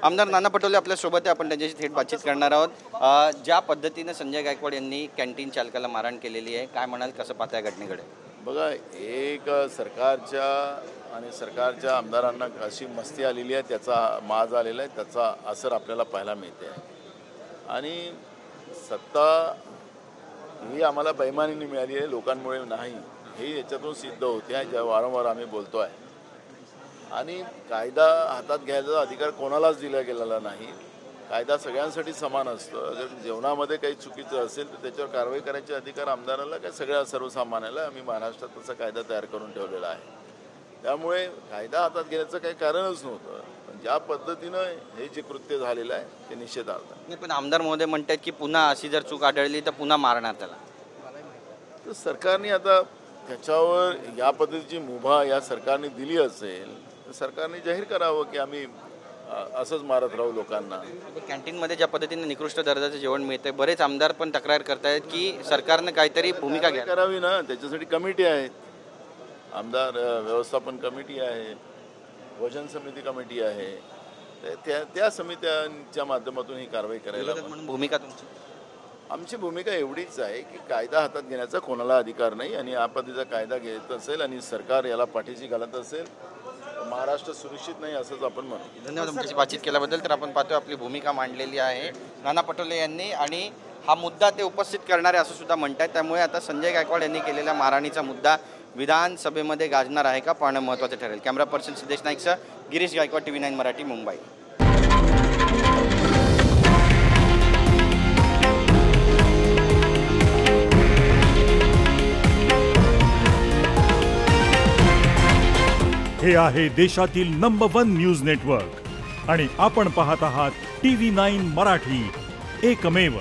आमदार नाना पटोले आपल्यासोबत आहे, आपण त्यांच्याशी थेट बातचीत करणार आहोत। ज्या पद्धतीने संजय गायकवाड यांनी कॅन्टीन चालकाला मारहाण केलेली आहे, काय म्हणाल, कसं पाहताय घटनेकडे? बघा, एक सरकारच्या आमदारांना अशी मस्ती आलेली आहे, त्याचा माज आलेला आहे, त्याचा असर आपल्याला पाहायला मिळते आहे। आणि सत्ता ही आम्हाला बेईमानीने मिळाली आहे, लोकांमुळे नाही, हे याच्यातून सिद्ध होते आहे, ज्या वारंवार आम्ही बोलतो आहे। आणि कायदा हातात घ्यायचा अधिकार कोणालाच दिला गेलेला नाही। कायदा सगळ्यांसाठी समान असतो। अगर जेवणामध्ये काही चुकीचं असेल तर त्याच्यावर कारवाई करायचे अधिकार आमदाराला काय सगळ्या सर्वसामान्याला आम्ही महाराष्ट्रात तसा कायदा तयार करून ठेवलेला आहे। त्यामुळे कायदा हातात घेण्याचं काही कारणच नव्हतं। पण ज्या पद्धतीनं हे जे कृत्य झालेलं आहे ते निषेधार्ह आहे। पण आमदार महोदय म्हणतात की पुन्हा अशी जर चूक आढळली तर पुन्हा मारणार त्याला। तर सरकारने आता त्याच्यावर या पद्धतीची मुभा या सरकारने दिली असेल तर सरकारने जाहीर करावं की आम्ही असंच मारत राहू लोकांना। कॅन्टीनमध्ये ज्या पद्धतीने निकृष्ट दर्जाचं जेवण मिळतंय, बरेच आमदार पण तक्रार करतायत की सरकारने काहीतरी भूमिका करावी ना, त्याच्यासाठी कमिटी आहेत, आमदार व्यवस्थापन कमिटी आहे, वजन समिती कमिटी आहे, त्या समित्यांच्या माध्यमातून ही कारवाई करायला भूमिका तुमची। आमची भूमिका एवढीच आहे की कायदा हातात घेण्याचा कोणाला अधिकार नाही आणि या पद्धतीचा कायदा घेत असेल आणि सरकार याला पाठीशी घालत असेल, महाराष्ट्र सुरक्षित नाही असंच आपण म्हणतो। धन्यवाद तुमची बातचीत केल्याबद्दल। तर आपण पाहतोय आपली भूमिका मांडलेली आहे नाना पटोले यांनी आणि हा मुद्दा ते उपस्थित करणारे असं सुद्धा म्हणतात। त्यामुळे आता संजय गायकवाड यांनी केलेल्या मारहाणीचा मुद्दा विधानसभेमध्ये गाजणार आहे का पाहणं महत्त्वाचं ठरेल। कॅमेरा पर्सन सिद्धेश नाईकसह गिरीश गायकवाड, TV9 मराठी, मुंबई। हे आहे देशातील नंबर 1 न्यूज नेटवर्क आणि आपण पाहत आहात TV9 मराठी, एकमेव।